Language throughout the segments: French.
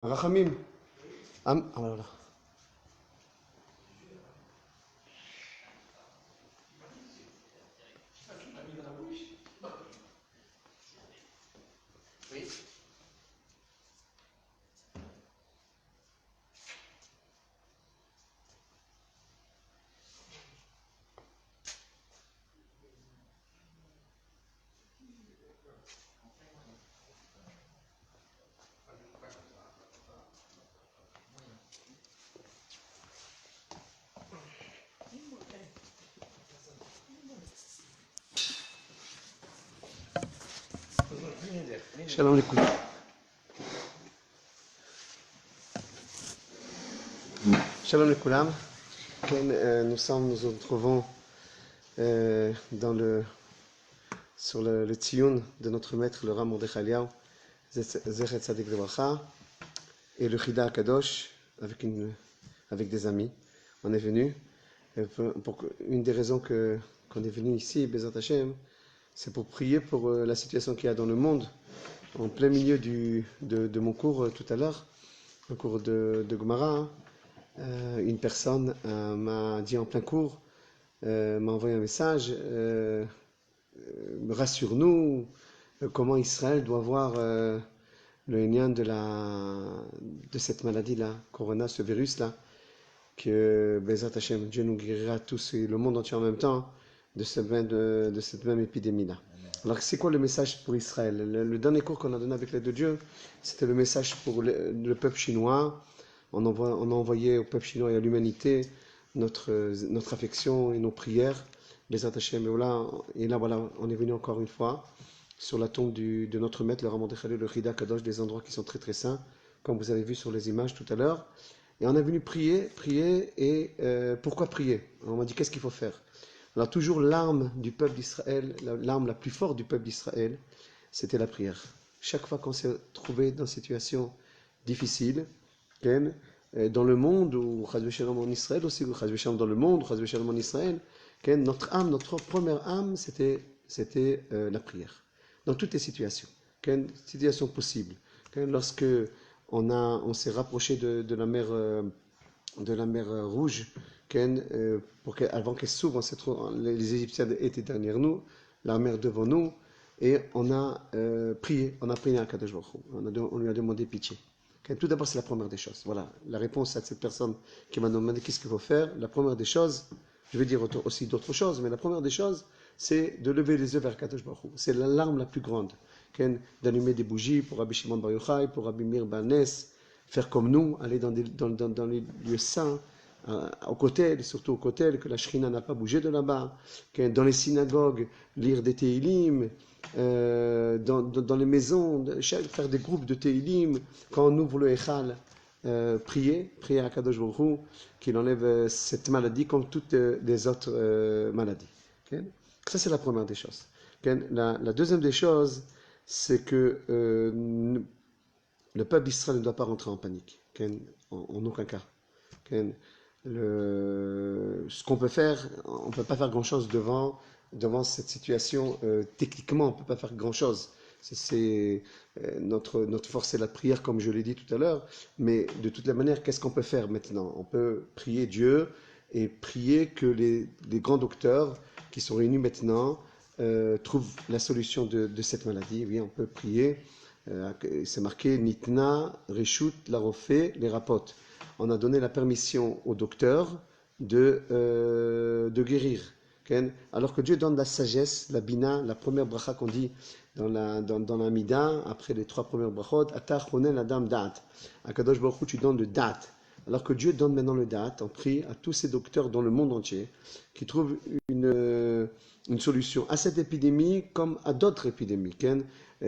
Rachamim. Voilà. Shalom les couilles. Shalom les koulam. Nous nous retrouvons sur le tiyun de notre maître, le Ram Mordechai Eliyahu, Zecher Tzadik Lebracha, et le Chida Kadosh avec des amis. On est venu. Une des raisons qu'on est venu ici, Bezat Hashem, c'est pour prier pour la situation qu'il y a dans le monde. En plein milieu de mon cours tout à l'heure, un cours de Gemara, une personne m'a dit en plein cours, m'a envoyé un message, rassure-nous, comment Israël doit voir le lien de cette maladie-là, Corona, ce virus-là, que Bezat Hashem, Dieu nous guérira tous et le monde entier en même temps de cette même épidémie-là. Alors, c'est quoi le message pour Israël? Le dernier cours qu'on a donné avec l'aide de Dieu, c'était le message pour le peuple chinois. On a envoyé au peuple chinois et à l'humanité notre affection et nos prières. Bezat Hashem, et là, voilà, on est venu encore une fois sur la tombe de notre maître, le Ram Mordechai Eliyahu, le Chida Kadosh, des endroits qui sont très très saints, comme vous avez vu sur les images tout à l'heure. Et on est venu prier, et pourquoi prier? On m'a dit, qu'est-ce qu'il faut faire? Alors toujours l'arme du peuple d'Israël, l'arme la plus forte du peuple d'Israël, c'était la prière. Chaque fois qu'on s'est trouvé dans une situation difficile, dans le monde, ou en Israël aussi, ou dans le monde, ou en Israël, notre première âme, c'était la prière. Dans toutes les situations, situation possible. Lorsque on s'est rapproché de la mer Rouge, avant qu'elle s'ouvre, les Égyptiens étaient derrière nous, la mer devant nous, et on a prié à Kadosh Baruch Hu. On lui a demandé pitié. Tout d'abord, c'est la première des choses. Voilà, la réponse à cette personne qui m'a demandé qu'est-ce qu'il faut faire. La première des choses, je vais dire aussi d'autres choses, mais la première des choses, c'est de lever les yeux vers Kadosh Baruch Hu. C'est l'alarme la plus grande. D'allumer des bougies pour Rabbi Shimon Bar Yochai, pour Rabbi Meir Bar Nes, faire comme nous, aller dans les lieux saints, au Kotel, surtout au Kotel, que la Shrina n'a pas bougé de là-bas, dans les synagogues, lire des Teilim, dans les maisons, faire des groupes de Teilim, quand on ouvre le Echal, prier à Kadosh Baruch Hu, qu'il enlève cette maladie comme toutes les autres maladies. Ça, c'est la première des choses. La deuxième des choses, c'est que le peuple d'Israël ne doit pas rentrer en panique, en aucun cas. Ce qu'on peut faire, on ne peut pas faire grand-chose devant cette situation. Techniquement, on ne peut pas faire grand-chose. Notre force, c'est la prière, comme je l'ai dit tout à l'heure. Mais de toutes les manières, qu'est-ce qu'on peut faire maintenant? On peut prier Dieu et prier que les grands docteurs qui sont réunis maintenant trouvent la solution de cette maladie. Oui, on peut prier. C'est marqué Nitna, Reshut, Larofé, les rapotes. On a donné la permission au docteur de guérir. Alors que Dieu donne la sagesse, la bina, la première bracha qu'on dit dans la mida, après les 3 premières brachot, Ata chonen adam da'at. À Kadosh Baruch Hu, tu donnes le da'at. Alors que Dieu donne maintenant le da'at, on prie à tous ces docteurs dans le monde entier qui trouvent une solution à cette épidémie comme à d'autres épidémies.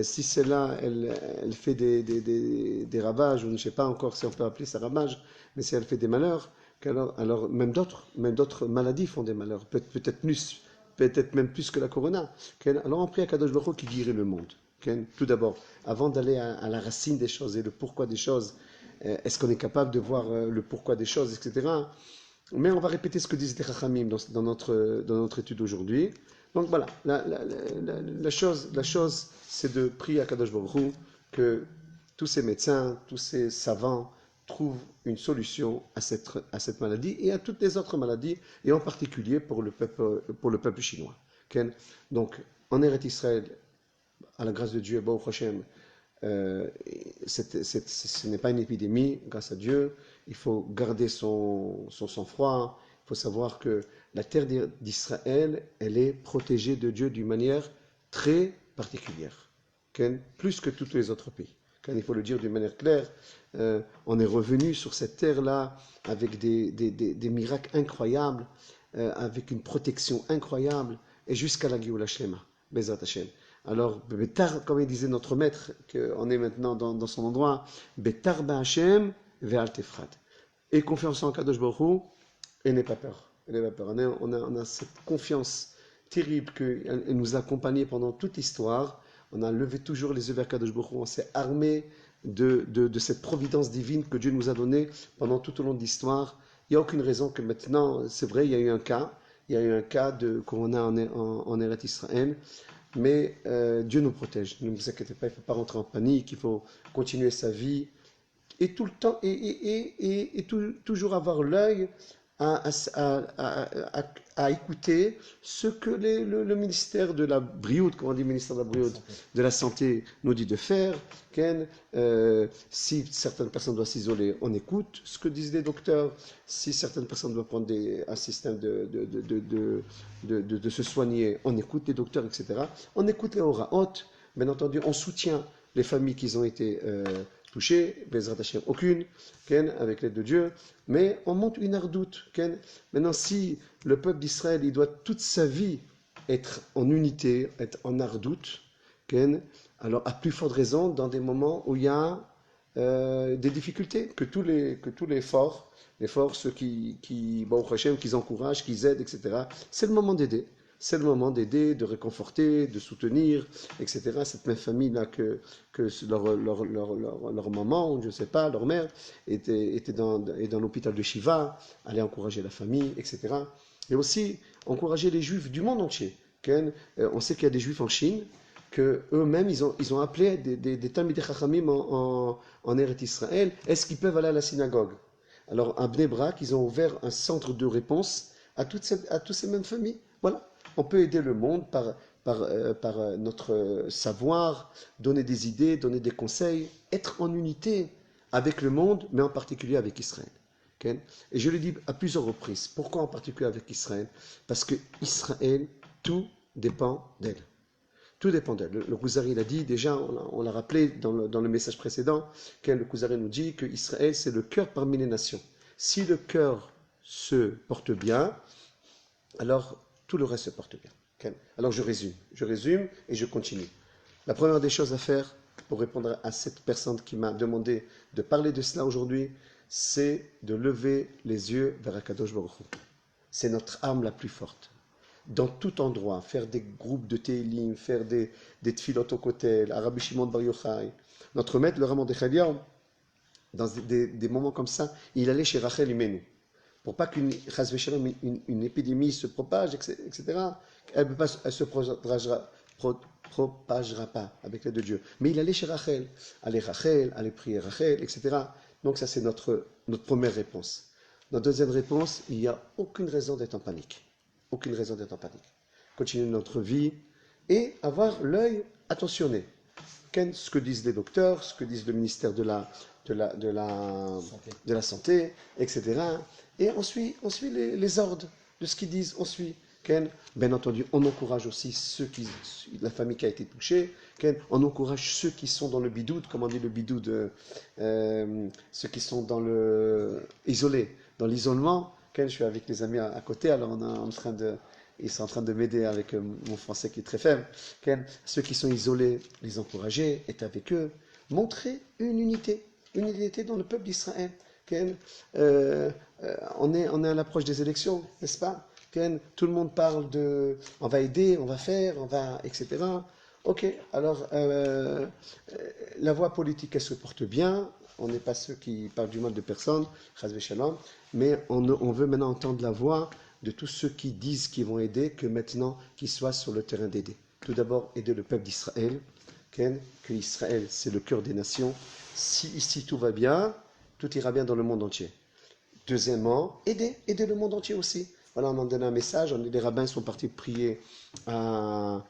Si celle-là, elle fait des ravages, ou je ne sais pas encore si on peut appeler ça ravage, mais si elle fait des malheurs, alors même d'autres maladies font des malheurs, peut-être même plus que la corona. Alors on prie à Kadosh Baruch Hu qui guérit le monde. Tout d'abord, avant d'aller à la racine des choses et le pourquoi des choses, est-ce qu'on est capable de voir le pourquoi des choses, etc. Mais on va répéter ce que disent les Chachamim dans notre étude aujourd'hui. Donc voilà, la chose, c'est de prier à Kadosh Baruch Hu que tous ces médecins, tous ces savants trouvent une solution à cette maladie et à toutes les autres maladies, et en particulier pour le peuple chinois. Okay? Donc, en Eretz Israël, à la grâce de Dieu, Baruch Hashem, ce n'est pas une épidémie, grâce à Dieu. Il faut garder son sang-froid. Il faut savoir que la terre d'Israël, elle est protégée de Dieu d'une manière très particulière, plus que tous les autres pays. Il faut le dire d'une manière claire, on est revenu sur cette terre-là avec des miracles incroyables, avec une protection incroyable, et jusqu'à la Géoula Shlema, Bezrat Hashem. Alors, Betar, comme il disait notre maître, qu'on est maintenant dans son endroit, Betar Ba'Hashem ve'al tefrad. Et confiance en Kadosh Baruch Hu, et n'aie pas peur. On a cette confiance terrible qu'elle nous a accompagnés pendant toute l'histoire. On a levé toujours les yeux vers Kadosh Baruch Hu, on s'est armé de cette providence divine que Dieu nous a donnée pendant tout au long de l'histoire. Il n'y a aucune raison que maintenant, c'est vrai, il y a eu un cas de corona en Eretz Israël. Mais Dieu nous protège. Ne vous inquiétez pas, il ne faut pas rentrer en panique, il faut continuer sa vie et tout le temps toujours avoir l'œil à écouter ce que le ministère de la Brioud, comment on dit ministère de la Brioud, de la santé nous dit de faire. Si certaines personnes doivent s'isoler, on écoute ce que disent les docteurs. Si certaines personnes doivent prendre un système de se soigner, on écoute les docteurs, etc. On écoute les oraot. Bien entendu, on soutient les familles qui ont été touchées, Bezrat Hashem, aucune, avec l'aide de Dieu, mais on monte une ardoute. Maintenant, si le peuple d'Israël, il doit toute sa vie être en unité, être en ardoute, alors à plus forte raison dans des moments où il y a des difficultés, que tous les forts, ceux qui encouragent, qui aident, etc., c'est le moment d'aider. C'est le moment d'aider, de réconforter, de soutenir, etc. Cette même famille-là que leur maman, ou je ne sais pas, leur mère, était dans l'hôpital de Shiva, allait encourager la famille, etc. Et aussi encourager les juifs du monde entier. On sait qu'il y a des juifs en Chine, qu'eux-mêmes, ils ont appelé des Talmidei Chachamim en Eretz Israël. Est-ce qu'ils peuvent aller à la synagogue? Alors, à Bnei Brak, ils ont ouvert un centre de réponse à toutes ces mêmes familles. Voilà. On peut aider le monde par notre savoir, donner des idées, donner des conseils, être en unité avec le monde, mais en particulier avec Israël. Okay? Et je le dis à plusieurs reprises. Pourquoi en particulier avec Israël? Parce que Israël, tout dépend d'elle. Tout dépend d'elle. Le Kuzari l'a dit, déjà, on l'a rappelé dans le message précédent, le Kuzari nous dit que Israël, c'est le cœur parmi les nations. Si le cœur se porte bien, alors tout le reste se porte bien. Okay? Alors je résume et je continue. La première des choses à faire pour répondre à cette personne qui m'a demandé de parler de cela aujourd'hui, c'est de lever les yeux vers Akadosh Baruch Hu. C'est notre arme la plus forte. Dans tout endroit, faire des groupes de Teilim, faire des tfilot au kotel, à Rabbi Shimon Bar Yochai. Notre maître, le Raman de Chaliah, dans des moments comme ça, il allait chez Rachel Imenu. Pour pas qu'une épidémie se propage, etc., elle ne se propagera pas avec l'aide de Dieu. Mais il allait chez Rachel, aller prier Rachel, etc. Donc ça, c'est notre première réponse. Notre deuxième réponse, il n'y a aucune raison d'être en panique. Aucune raison d'être en panique. Continuer notre vie et avoir l'œil attentionné. Ce que disent les docteurs, ce que disent le ministère de la santé, etc. Et on suit les ordres de ce qu'ils disent, on suit. Bien entendu, on encourage aussi la famille qui a été touchée, on encourage ceux qui sont dans le bidoud, comment on dit le bidoud, ceux qui sont isolés, dans l'isolement. Je suis avec les amis à côté, alors ils sont en train de m'aider avec mon français qui est très faible. Ceux qui sont isolés, les encourager, être avec eux, montrer une unité dans le peuple d'Israël. On est à l'approche des élections, n'est-ce pas? Tout le monde parle on va aider, on va faire, etc. Ok, alors la voie politique, elle se porte bien. On n'est pas ceux qui parlent du mal de personne, mais on veut maintenant entendre la voix de tous ceux qui disent qu'ils vont aider, que maintenant qu'ils soient sur le terrain d'aider. Tout d'abord, aider le peuple d'Israël, que Israël, c'est le cœur des nations. Si ici tout va bien, tout ira bien dans le monde entier. Deuxièmement, aider le monde entier aussi. Voilà, on a donné un message, les rabbins sont partis prier au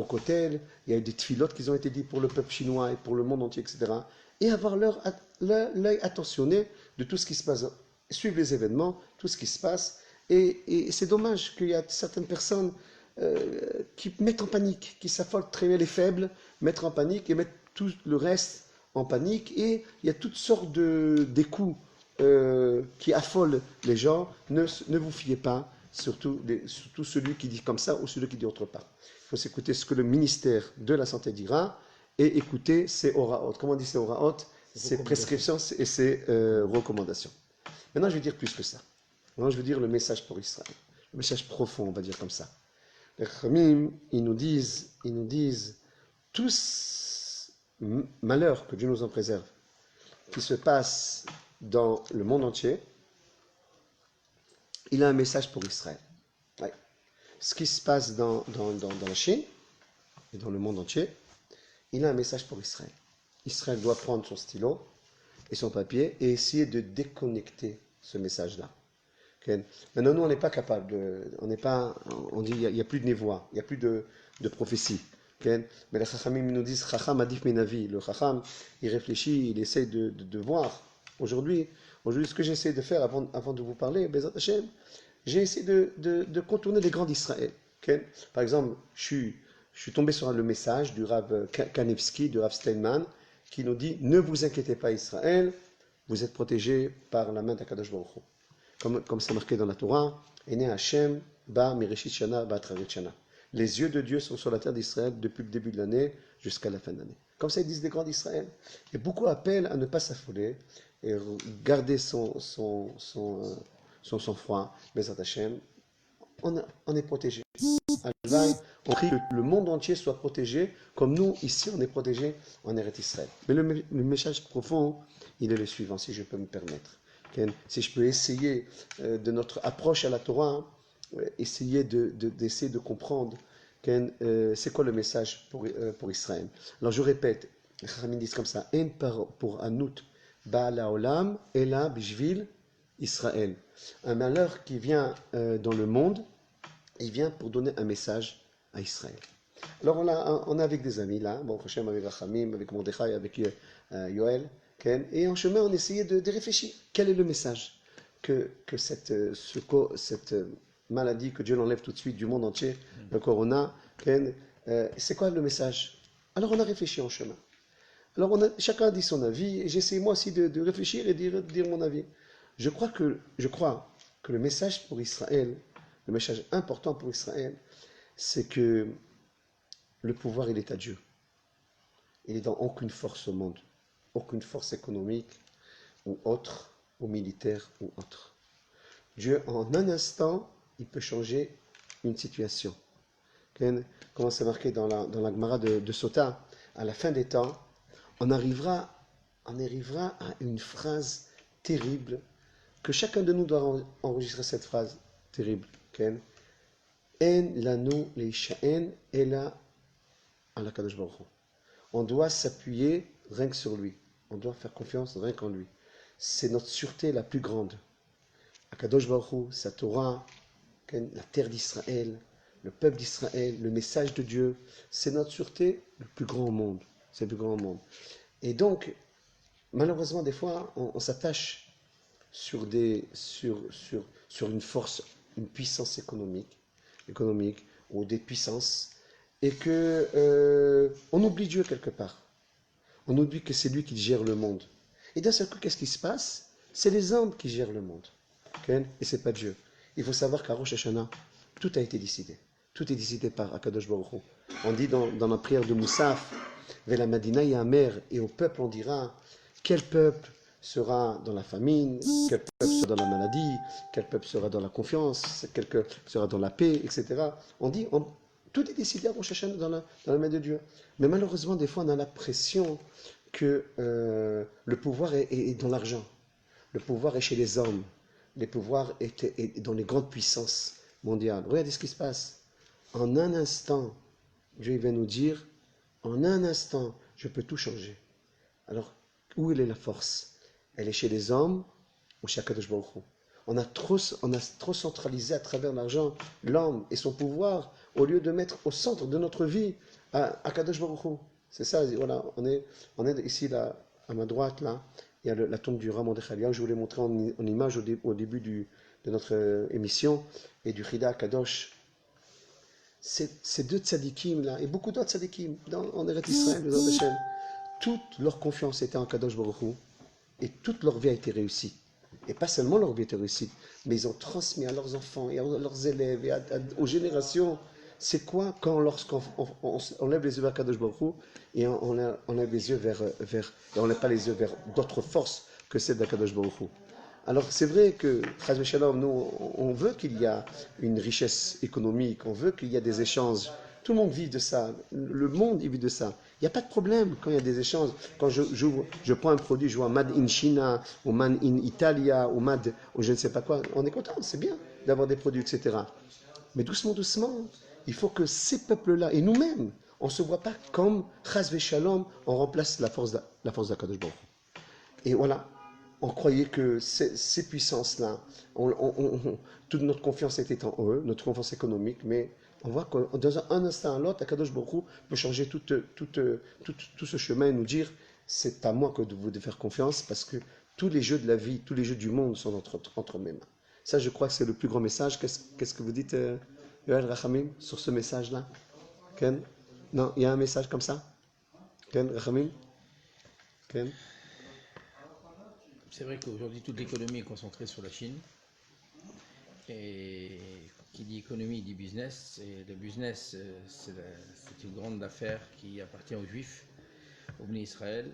Kotel, il y a eu des tfilotes qui ont été dit pour le peuple chinois et pour le monde entier, etc. Et avoir l'œil attentionné de tout ce qui se passe, suivre les événements, tout ce qui se passe. Et c'est dommage qu'il y a certaines personnes qui mettent en panique, qui s'affolent, très les faibles, mettre en panique et mettre tout le reste en panique. Et il y a toutes sortes des coups qui affolent les gens. Ne vous fiez pas, surtout celui qui dit comme ça ou celui qui dit autre part. Il faut s'écouter ce que le ministère de la Santé dira et écouter ses oraot. Comment on dit ses oraot? Ses prescriptions et ses recommandations. Maintenant, je vais dire plus que ça. Maintenant, je veux dire le message pour Israël. Le message profond, on va dire comme ça. Les Khamim, ils nous disent, tous malheurs que Dieu nous en préserve, qui se passent dans le monde entier, il a un message pour Israël. Ouais. Ce qui se passe dans la Chine et dans le monde entier, il a un message pour Israël. Israël doit prendre son stylo et son papier et essayer de déconnecter ce message-là. Okay. Maintenant, nous, on n'est pas capable on dit, il n'y a plus de névoie, il n'y a plus de prophétie. Okay. Mais les Chachamim nous disent, Chacham adif menavi. Le Chacham, il réfléchit, il essaie de voir. Aujourd'hui, ce que j'essaie de faire avant de vous parler, Bezat Hashem, j'ai essayé de contourner les grands d'Israël. Okay. Par exemple, je suis tombé sur le message du Rav Kanevski, du Rav Steinman, qui nous dit, ne vous inquiétez pas Israël, vous êtes protégés par la main d'Akadosh Baruch Hu. Comme c'est marqué dans la Torah, Ene Hashem ba mireshit shana ba travet shana. Les yeux de Dieu sont sur la terre d'Israël depuis le début de l'année jusqu'à la fin de l'année. Comme ça, ils disent les grands d'Israël. Et beaucoup appellent à ne pas s'affoler et garder son sang-froid. Bezat Hashem, on est protégé. On prie que le monde entier soit protégé, comme nous, ici, on est protégé en Eretz Israël. Mais le message profond, il est le suivant, si je peux me permettre. Si je peux essayer de notre approche à la Torah, essayer d'essayer de comprendre c'est quoi le message pour Israël. Alors je répète, les Chachamim disent comme ça, En pour Anout Ba'ala Olam Ela Bishvil Israël. Un malheur qui vient dans le monde, il vient pour donner un message à Israël. Alors on est avec des amis là, bon, Hachem avec Rachamim, avec Mordechai, avec Yoel, et en chemin on essayait de réfléchir. Quel est le message que cette maladie, que Dieu l'enlève tout de suite du monde entier, le corona, c'est quoi le message? Alors on a réfléchi en chemin. Alors chacun a dit son avis, et j'essaie moi aussi de réfléchir et de dire mon avis. Je crois que le message pour Israël, le message important pour Israël, c'est que le pouvoir, il est à Dieu. Il n'est dans aucune force au monde, aucune force économique ou autre, ou militaire ou autre. Dieu, en un instant, il peut changer une situation. Comment c'est marqué dans la Gemara de Sota, à la fin des temps, on arrivera à une phrase terrible, que chacun de nous doit enregistrer cette phrase terrible. En lanu leisha'en ela ala kadosh baruch hu. On doit s'appuyer rien que sur lui. On doit faire confiance rien qu'en lui. C'est notre sûreté la plus grande. Akadosh Baruch Hu, sa Torah, la terre d'Israël, le peuple d'Israël, le message de Dieu, c'est notre sûreté le plus grand au monde. C'est le plus grand au monde. Et donc, malheureusement, des fois, on s'attache sur une force, une puissance économique ou des puissances, et que on oublie Dieu quelque part. On oublie que c'est lui qui gère le monde. Et d'un seul coup, qu'est-ce qui se passe? C'est les hommes qui gèrent le monde. Okay? Et c'est pas Dieu. Il faut savoir qu'à Rosh Hashanah, tout a été décidé. Tout est décidé par Akadosh Baruch Hu. On dit dans la prière de Moussaf, Vela Madina Yamer, et au peuple on dira, quel peuple sera dans la famine, quel peuple sera dans la maladie, quel peuple sera dans la confiance, quel peuple sera dans la paix, etc. On dit, tout est décidé à Rosh Hashanah dans la main de Dieu. Mais malheureusement, des fois, on a l'impression que le pouvoir est dans l'argent. Le pouvoir est chez les hommes. Le pouvoir est dans les grandes puissances mondiales. Regardez ce qui se passe. En un instant, Dieu va nous dire, En un instant, je peux tout changer. Alors, où est la force? Elle est chez les hommes ou chez Akadosh Baruch Hu? On a trop centralisé à travers l'argent l'homme et son pouvoir au lieu de mettre au centre de notre vie Akadosh Baruch Hu. C'est ça, voilà, on est ici là, à ma droite, là, il y a la tombe du Rav Mordechai Eliyahu. Je vous l'ai montré en image au début de notre émission, et du Chida Kadosh. Ces deux tzadikim là, et beaucoup d'autres tzadikim en Eretz Israël, toute leur confiance était en Kadosh Baruch Hu, et toute leur vie a été réussie. Et pas seulement leur vie a été réussie, mais ils ont transmis à leurs enfants et à leurs élèves et aux générations. C'est quoi quand lorsqu'on lève les yeux vers Kadosh Baruch Hu et on lève les yeux et on lève pas les yeux vers d'autres forces que celles d'Akadosh Baruch Hu. Alors c'est vrai que, Chas Shalom, nous, on veut qu'il y ait une richesse économique, on veut qu'il y ait des échanges. Tout le monde vit de ça, le monde il vit de ça. Il n'y a pas de problème quand il y a des échanges. Quand je prends un produit, je vois Made in China, ou Made in Italia, ou Made, ou je ne sais pas quoi, on est content, c'est bien d'avoir des produits, etc. Mais doucement, doucement, il faut que ces peuples-là, et nous-mêmes, on ne se voit pas comme Chas Shalom, on remplace la force d'Akadosh Baruch Hu. Et voilà, on croyait que ces puissances-là, toute notre confiance était en eux, notre confiance économique, mais on voit que dans un instant à l'autre, Akadosh Baruch Hu peut changer tout ce chemin et nous dire, c'est à moi que vous devez faire confiance, parce que tous les jeux de la vie, tous les jeux du monde sont entre mes mains. Ça, je crois que c'est le plus grand message. Qu'est-ce que vous dites, Yoel Rachamim, sur ce message-là? Ken? Non, il y a un message comme ça? Ken, Rachamim? Ken? C'est vrai qu'aujourd'hui, toute l'économie est concentrée sur la Chine. Et qui dit économie dit business. Et le business, c'est une grande affaire qui appartient aux Juifs, au Bnei Israël.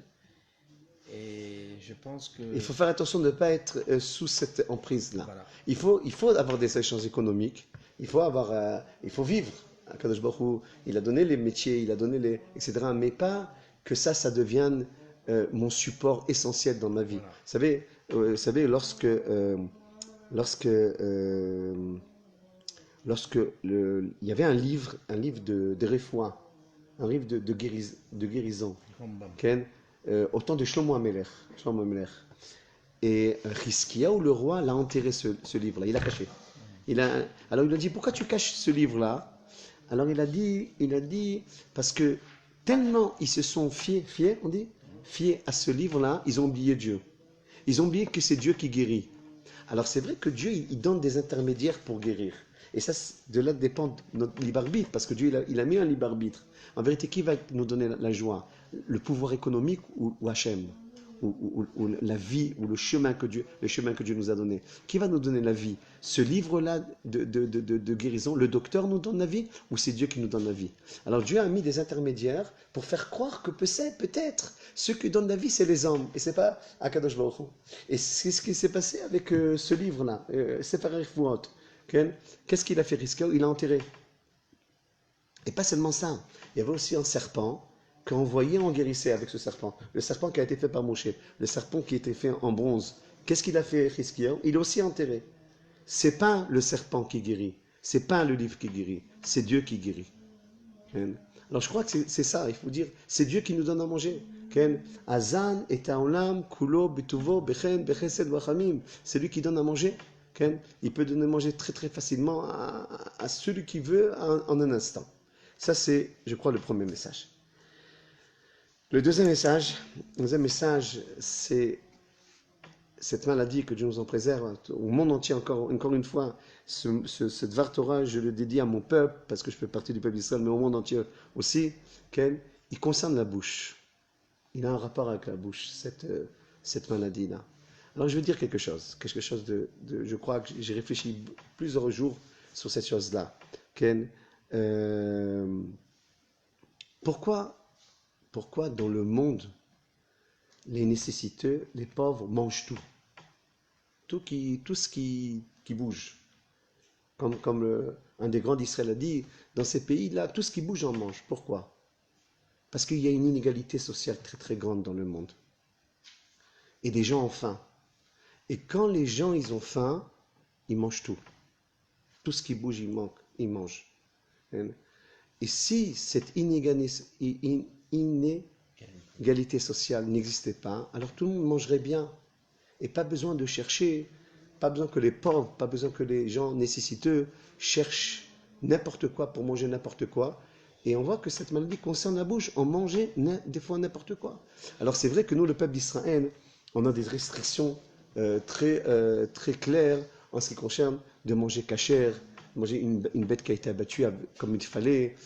Et je pense que... Il faut faire attention de ne pas être sous cette emprise-là. Voilà. Il faut avoir des échanges économiques. Il faut vivre. Kadosh Baruch Hu, il a donné les métiers, il a donné etc. Mais pas que ça devienne mon support essentiel dans ma vie. Voilà. Vous savez, lorsque il y avait un livre de Refoua, un livre de guérison, au temps de Shlomo HaMelech. Et Chizkiyahu, le roi, l'a enterré ce livre-là, il l'a caché. Alors il a dit, pourquoi tu caches ce livre-là? Alors il a dit, parce que tellement ils se sont fiés à ce livre-là, ils ont oublié Dieu. Ils ont oublié que c'est Dieu qui guérit. Alors c'est vrai que Dieu, il donne des intermédiaires pour guérir. Et ça, de là dépend notre libre arbitre, parce que Dieu, il a mis un libre arbitre. En vérité, qui va nous donner la joie? Le pouvoir économique ou Hachem? Ou la vie, ou le chemin que Dieu nous a donné? Qui va nous donner la vie? Ce livre-là de guérison, le docteur nous donne la vie, ou c'est Dieu qui nous donne la vie? Alors Dieu a mis des intermédiaires pour faire croire que peut-être ceux qui donnent la vie, c'est les hommes, et c'est pas Akadosh Baruch Hu. Et c'est ce qui s'est passé avec ce livre-là, Sefer Refuot. Qu'est-ce qu'il a fait, Chizkiyahu? Il l'a enterré. Et pas seulement ça, il y avait aussi un serpent qu'on voyait, on guérissait avec ce serpent. Le serpent qui a été fait par Moshe, le serpent qui a été fait en bronze. Qu'est-ce qu'il a fait, Chizkiyahu? Il est aussi enterré. C'est pas le serpent qui guérit, c'est pas le livre qui guérit, c'est Dieu qui guérit. Alors je crois que c'est ça, il faut dire, c'est Dieu qui nous donne à manger. Azan et Taolam, Kulo, Betuvo, Bechen, Bechesed, Wachamim. C'est lui qui donne à manger. Il peut donner à manger très très facilement à celui qui veut en un instant. Ça c'est, je crois, le premier message. Le deuxième message, c'est cette maladie que Dieu nous en préserve, au monde entier encore une fois. Ce Dvar Torah, je le dédie à mon peuple, parce que je fais partie du peuple d'Israël, mais au monde entier aussi. Il concerne la bouche. Il a un rapport avec la bouche, cette maladie-là. Alors je vais dire quelque chose je crois que j'ai réfléchi plusieurs jours sur cette chose-là. Pourquoi dans le monde, les nécessiteux, les pauvres mangent tout? Tout ce qui bouge. Comme un des grands d'Israël a dit, dans ces pays-là, tout ce qui bouge en mange. Pourquoi? Parce qu'il y a une inégalité sociale très très grande dans le monde. Et des gens ont faim. Et quand les gens ils ont faim, ils mangent tout. Tout ce qui bouge, ils mangent. Et si cette inégalité sociale n'existait pas, alors tout le monde mangerait bien. Et pas besoin de chercher, pas besoin que les pauvres, pas besoin que les gens nécessiteux cherchent n'importe quoi pour manger n'importe quoi. Et on voit que cette maladie concerne la bouche. On mangeait des fois n'importe quoi. Alors c'est vrai que nous, le peuple d'Israël, on a des restrictions très claires en ce qui concerne de manger cachère, manger une bête qui a été abattue comme il fallait,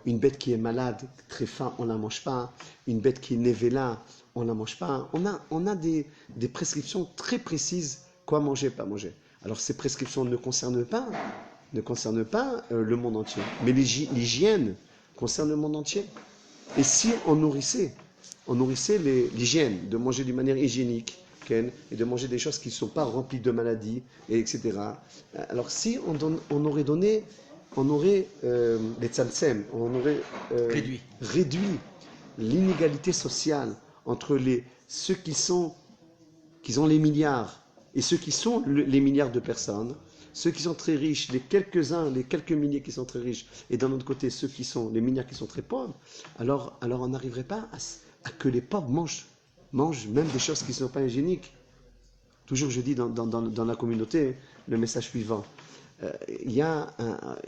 une bête qui est malade, très faim, on ne la mange pas, une bête qui est névéla, on ne la mange pas. On a des prescriptions très précises, quoi manger, pas manger. Alors ces prescriptions ne concernent pas le monde entier, mais l'hygiène concerne le monde entier. Et si on nourrissait l'hygiène, de manger d'une manière hygiénique, et de manger des choses qui ne sont pas remplies de maladies, etc. Alors si on aurait donné, on aurait les tzaltzem, on aurait réduit l'inégalité sociale entre ceux qui ont les milliards et ceux qui sont les milliards de personnes, ceux qui sont très riches, les quelques milliers qui sont très riches, et d'un autre côté ceux qui sont les milliards qui sont très pauvres, alors on n'arriverait pas à que les pauvres mangent même des choses qui ne sont pas hygiéniques. Toujours je dis dans la communauté le message suivant.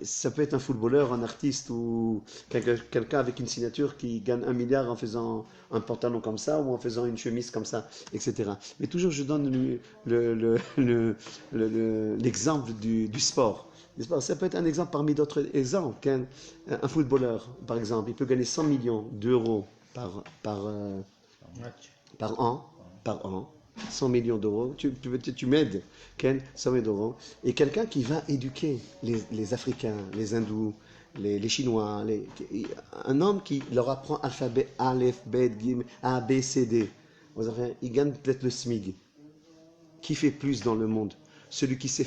Ça peut être un footballeur, un artiste ou quelqu'un avec une signature qui gagne 1 milliard en faisant un pantalon comme ça ou en faisant une chemise comme ça, etc. Mais toujours je donne l'exemple du sport. Ça peut être un exemple parmi d'autres exemples. Un footballeur, par exemple, il peut gagner 100 millions d'euros par an, 100 millions d'euros, tu m'aides, Ken, 100 millions d'euros, et quelqu'un qui va éduquer les Africains, les Hindous, les Chinois, un homme qui leur apprend alphabet, Aleph, Bet, Gim, A, B, C, D, il gagne peut-être le SMIG. Qui fait plus dans le monde? Celui qui sait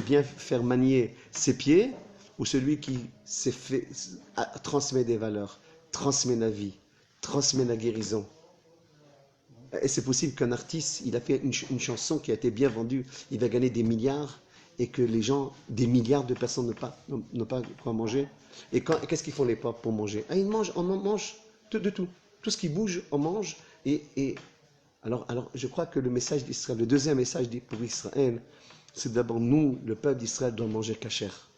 bien faire manier ses pieds, ou celui qui transmet des valeurs, transmet la vie, transmet la guérison? Et c'est possible qu'un artiste, il a fait une chanson qui a été bien vendue, il va gagner des milliards et que les gens, des milliards de personnes n'ont pas quoi manger. Et qu'est-ce qu'ils font les pauvres pour manger? On en mange de tout. Tout ce qui bouge, on mange. Alors, je crois que le message d'Israël, le deuxième message pour Israël, c'est d'abord nous, le peuple d'Israël, doit manger cachère.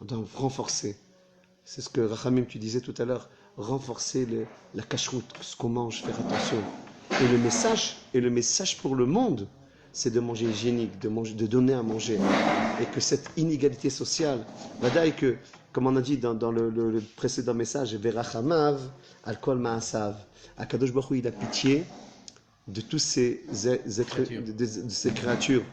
On doit renforcer. C'est ce que Rachamim, tu disais tout à l'heure, renforcer la cacheroute, ce qu'on mange, faire attention. Et le message pour le monde, c'est de manger hygiénique, de donner à manger. Et que cette inégalité sociale, vadaï que, comme on a dit dans le précédent message, Verachamav, Alkol Maasav, Akadosh Baruch Hu, il a pitié de tous ces créatures.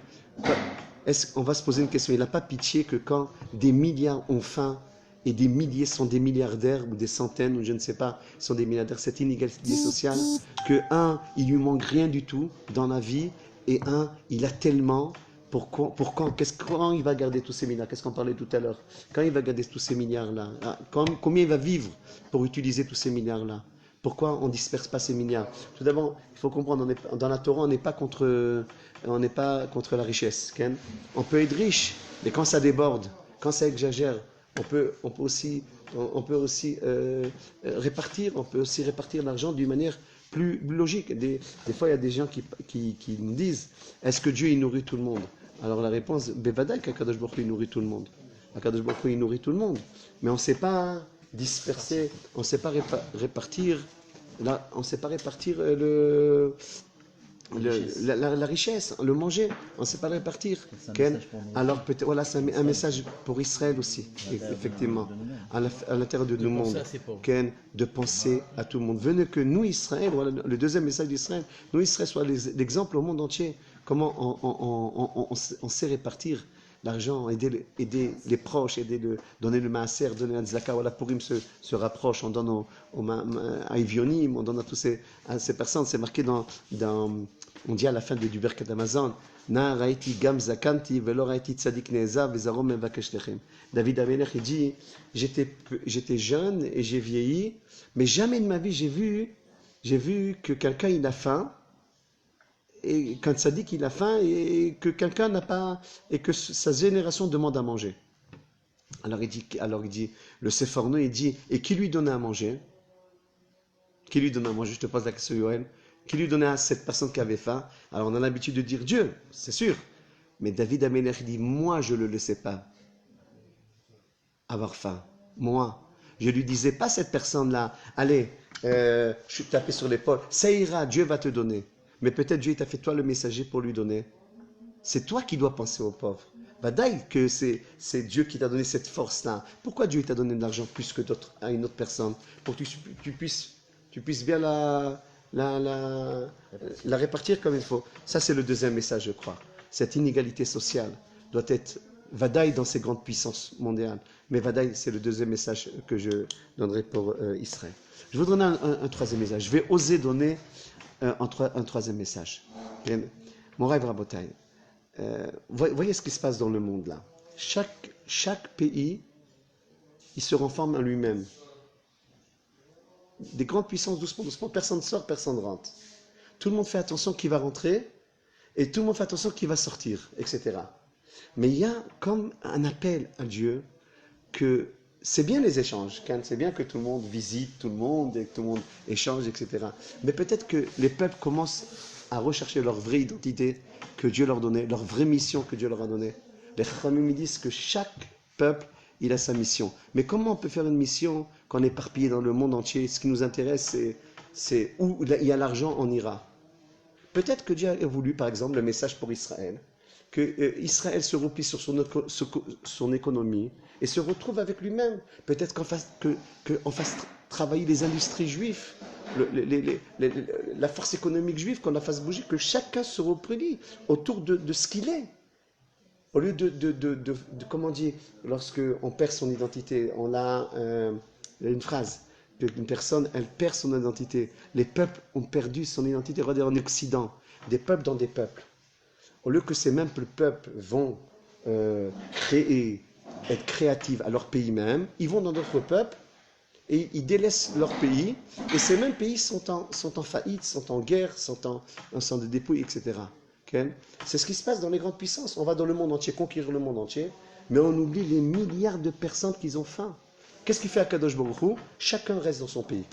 On va se poser une question, il n'a pas pitié que quand des milliards ont faim, et des milliers sont des milliardaires, ou des centaines, ou je ne sais pas, sont des milliardaires, cette inégalité sociale, que un, il lui manque rien du tout dans la vie, et un, il a tellement, quand il va garder tous ces milliards? Qu'est-ce qu'on parlait tout à l'heure? Quand il va garder tous ces milliards-là, combien il va vivre pour utiliser tous ces milliards-là? Pourquoi on ne disperse pas ces milliards? Tout d'abord, il faut comprendre, dans la Torah, on n'est pas contre la richesse. On peut être riche, mais quand ça déborde, quand ça exagère, on peut aussi répartir l'argent d'une manière plus logique. Des fois, il y a des gens qui nous disent, est-ce que Dieu il nourrit tout le monde? Alors la réponse, Bevadai qu'Akadosh Baruch Hu il nourrit tout le monde. Akadosh Baruch Hu il nourrit tout le monde. Mais on ne sait pas disperser, on ne sait pas répartir, la richesse, le manger, on ne sait pas le répartir. Alors peut-être, voilà, c'est un message pour Israël aussi, effectivement, à l'intérieur de tout le monde, de penser à tout le monde. Venez que nous, Israël, voilà, le deuxième message d'Israël, nous, Israël, soit l'exemple au monde entier, comment on sait répartir l'argent, aider les proches, donner le maaser, donner la tzedaka. Voilà, Purim se rapproche, on donne à Evionim, on donne à ces personnes. C'est marqué on dit à la fin du Birkat d'Amazon, Na raiti gam zakanti velo raiti tzadik neza vezarom mevakesh lechem. David Amelech, il dit, j'étais jeune et j'ai vieilli, mais jamais de ma vie j'ai vu que quelqu'un il a faim, et quand ça dit qu'il a faim et que quelqu'un n'a pas, et que sa génération demande à manger. Alors il dit, le Seforno, il dit, et qui lui donnait à manger? Qui lui donna, moi je te pose la question, Yoel, qui lui donna à cette personne qui avait faim? Alors on a l'habitude de dire Dieu, c'est sûr. Mais David Amelech dit, moi je ne le laissais pas avoir faim. Moi. Je lui disais pas cette personne-là, allez, je suis tapé sur l'épaule, ça ira, Dieu va te donner. Mais peut-être Dieu t'a fait toi le messager pour lui donner. C'est toi qui dois penser aux pauvres. Badaï que c'est Dieu qui t'a donné cette force-là. Pourquoi Dieu t'a donné de l'argent plus que d'autres à une autre personne? Pour que tu puisses bien la répartir comme il faut. Ça, c'est le deuxième message, je crois. Cette inégalité sociale doit être Vadaï dans ces grandes puissances mondiales. Mais Vadaï, c'est le deuxième message que je donnerai pour Israël. Je vous donne un troisième message. Je vais oser donner un troisième message. Mon rêve Rabotai. Voyez ce qui se passe dans le monde là. Chaque pays, il se renferme en lui-même. Des grandes puissances, doucement, doucement, personne ne sort, personne ne rentre. Tout le monde fait attention qui va rentrer et tout le monde fait attention qui va sortir, etc. Mais il y a comme un appel à Dieu que c'est bien les échanges, c'est bien que tout le monde visite tout le monde et que tout le monde échange, etc. Mais peut-être que les peuples commencent à rechercher leur vraie identité que Dieu leur donnait, leur vraie mission que Dieu leur a donnée. Les Chachamim disent que chaque peuple, il a sa mission. Mais comment on peut faire une mission quand on est éparpillé dans le monde entier? Ce qui nous intéresse, c'est où il y a l'argent, on ira. Peut-être que Dieu a voulu, par exemple, le message pour Israël, que Israël se replie sur son économie et se retrouve avec lui-même. Peut-être qu'on fasse travailler les industries juives, la force économique juive, qu'on la fasse bouger, que chacun se replie autour de ce qu'il est. Au lieu de comment dire, lorsque on perd son identité, on a une phrase, une personne, elle perd son identité. Les peuples ont perdu son identité. Regardez en Occident, des peuples dans des peuples. Au lieu que ces mêmes peuples vont créer, être créatifs à leur pays même, ils vont dans d'autres peuples et ils délaissent leur pays. Et ces mêmes pays sont en faillite, sont en guerre, sont en de dépouille, etc. Okay? C'est ce qui se passe dans les grandes puissances. On va dans le monde entier, conquérir le monde entier, mais on oublie les milliards de personnes qui ont faim. Qu'est-ce qu'il fait à Kadosh Baruch Hu? Chacun reste dans son pays.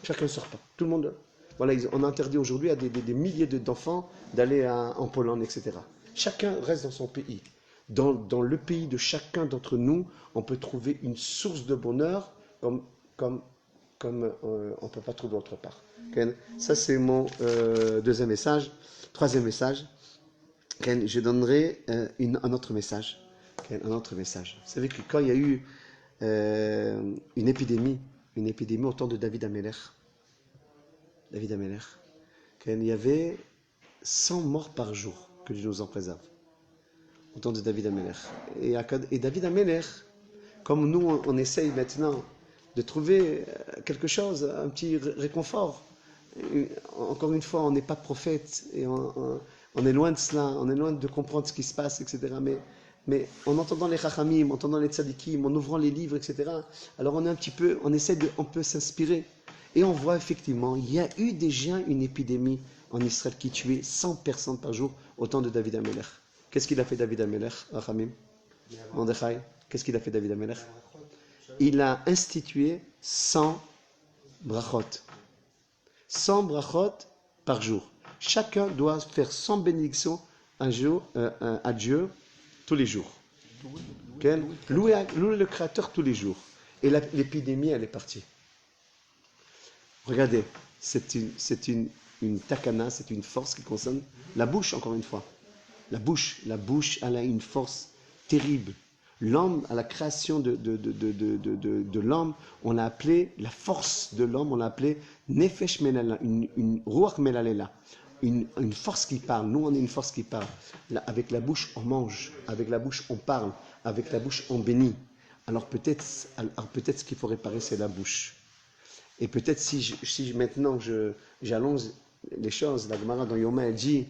Chacun ne sort pas. Tout le monde... Voilà, on interdit aujourd'hui à des milliers d'enfants d'aller en Pologne, etc. Chacun reste dans son pays. Dans le pays de chacun d'entre nous, on peut trouver une source de bonheur comme on ne peut pas trouver autre part. Okay? Ça, c'est mon deuxième message. Troisième message, okay? Je donnerai un autre message. Okay? Un autre message. Vous savez que quand il y a eu une épidémie au temps de David Amelech, il y avait 100 morts par jour, que Dieu nous en préserve, au temps de David Amelech. Et David Amelech, comme nous, on essaye maintenant de trouver quelque chose, un petit réconfort. Encore une fois, on n'est pas prophète, et on est loin de cela, on est loin de comprendre ce qui se passe, etc. Mais en entendant les Chachamim, en entendant les Tzadikim, en ouvrant les livres, etc., alors on peut s'inspirer. Et on voit effectivement, il y a eu déjà une épidémie en Israël qui tuait 100 personnes par jour au temps de David Amelech. Qu'est-ce qu'il a fait David Amelech, Rachamim? Mordechai, qu'est-ce qu'il a fait David Amelech? Il a institué 100 brachot. 100 brachot par jour. Chacun doit faire 100 bénédictions à Dieu tous les jours. Louer le Créateur tous les jours. Et l'épidémie, elle est partie. Regardez, c'est une takana, c'est une force qui concerne la bouche, encore une fois. La bouche, elle a une force terrible. L'homme, à la création de l'homme, on l'a appelé, la force de l'homme, on l'a appelé Nefesh Melala, une Ruach Melalela, une force qui parle. Nous, on est une force qui parle. Là, avec la bouche, on mange. Avec la bouche, on parle. Avec la bouche, on bénit. Alors peut-être ce qu'il faut réparer, c'est la bouche. Et peut-être si maintenant j'allonge les choses, la Gemara dans Yoma, elle dit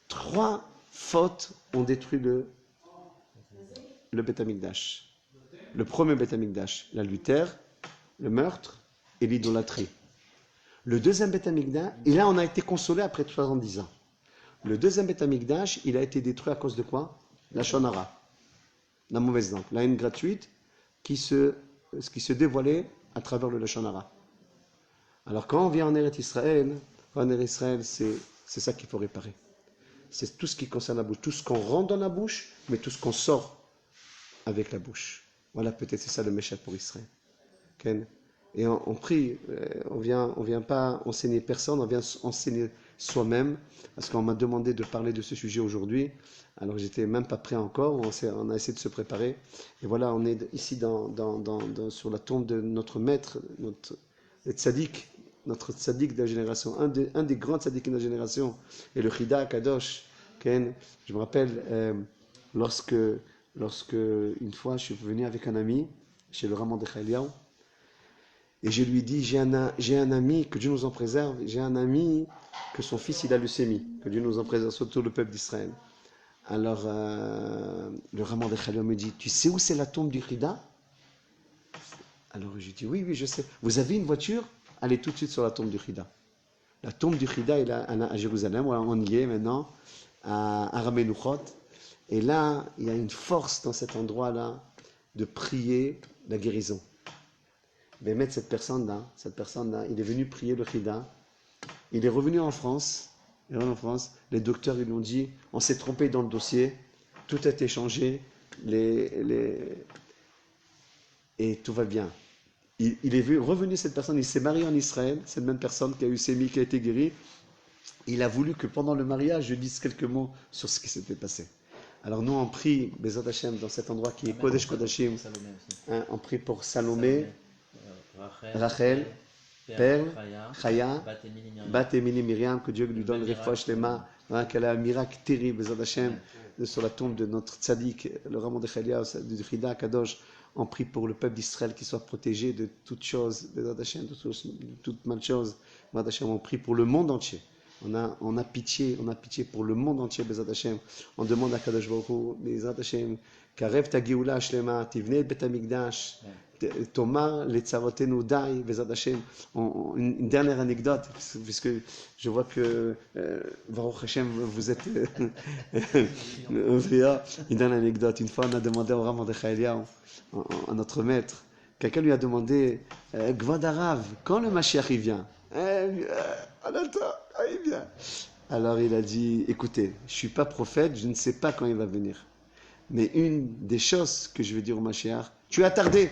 3 fautes ont détruit le Beth Amikdash. Le premier Beth Amikdash, l'adultère, le meurtre et l'idolâtrie. Le deuxième Beth Amikdash, et là on a été consolé après 70 ans. Le deuxième Beth Amikdash, il a été détruit à cause de quoi? La shonara, la mauvaise langue, la haine gratuite qui se dévoilait à travers le shonara. Alors quand on vient en Eretz Israël, c'est ça qu'il faut réparer. C'est tout ce qui concerne la bouche, tout ce qu'on rentre dans la bouche, mais tout ce qu'on sort avec la bouche. Voilà, peut-être c'est ça le Meshach pour Israël. Ken. Et on prie, on vient pas enseigner personne, on vient enseigner soi-même, parce qu'on m'a demandé de parler de ce sujet aujourd'hui, alors j'étais même pas prêt encore, on a essayé de se préparer, et voilà, on est ici sur la tombe de notre maître, notre tzaddik de la génération, un des grands tzaddiks de la génération, et le Chida Kadosh, Ken. Je me rappelle, lorsque une fois je suis venu avec un ami, chez le Raman de Chaliaou, et je lui dis, j'ai un ami, que Dieu nous en préserve, j'ai un ami que son fils il a leucémie, que Dieu nous en préserve, surtout le peuple d'Israël. Alors le Raman de Chaliaou me dit, tu sais où c'est la tombe du Chida? Alors je lui dis, oui, je sais. Vous avez une voiture? Allez tout de suite sur la tombe du Chida. La tombe du Chida est à Jérusalem, on y est maintenant, à Ramenuchot. Et là, il y a une force dans cet endroit-là de prier la guérison. Mais mettre cette personne-là, il est venu prier le Chida. Il est revenu en France. Les docteurs ils lui ont dit, on s'est trompé dans le dossier, tout a été changé, et tout va bien. Il est revenu, cette personne, il s'est marié en Israël, cette même personne qui a eu sémie, qui a été guérie. Il a voulu que pendant le mariage, je dise quelques mots sur ce qui s'était passé. Alors nous, on prie, Bezat Hashem, dans cet endroit qui est Kodesh Kodashim, on prie pour Salomé, Rachel, Perle, Chaya, Bat Emily Myriam, que Dieu lui donne le refouach lema, qu'elle a un miracle terrible, Bezat Hashem, sur la tombe de notre tzaddik, le Raman de Chaliaou, du Chida Kadosh. On prie pour le peuple d'Israël qui soit protégé de toutes choses, Bezat Hashem, de toute malchose. Bezat Hashem, on prie pour le monde entier. On a pitié pour le monde entier, Bezat Hashem. On demande à Kadosh Baruch Hu, Bezat Hashem, Karev ta Geoula Shlema, Tivne et Bet Hamikdash, Tomar letzarotenu dai, Bezat Hashem. Une dernière anecdote, puisque je vois que Baruch Hashem, vous êtes une dernière anecdote. Une fois, on a demandé au Raman de Chaliaou, à notre maître, quelqu'un lui a demandé, Gvad Arav, quand le Mashiach il vient? Il vient. Alors il a dit, écoutez, je ne suis pas prophète, je ne sais pas quand il va venir. Mais une des choses que je vais dire au Mashiach, tu as tardé.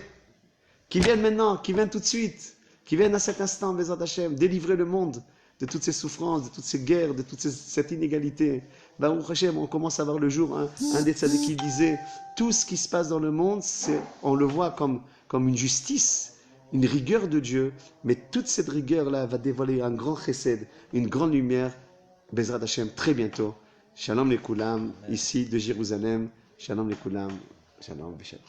Qu'il vienne maintenant, qu'il vienne tout de suite, qu'il vienne à cet instant, Bezat Hashem, délivrer le monde de toutes ces souffrances, de toutes ces guerres, de toute cette inégalité. Baruch Hashem, on commence à voir le jour, un des tzaddik qui disait, tout ce qui se passe dans le monde, on le voit comme une justice, une rigueur de Dieu, mais toute cette rigueur-là va dévoiler un grand chesed, une grande lumière, Bezrat Hashem, très bientôt. Shalom les Koulam, ici de Jérusalem. Shalom les Koulam. Shalom, Shalom.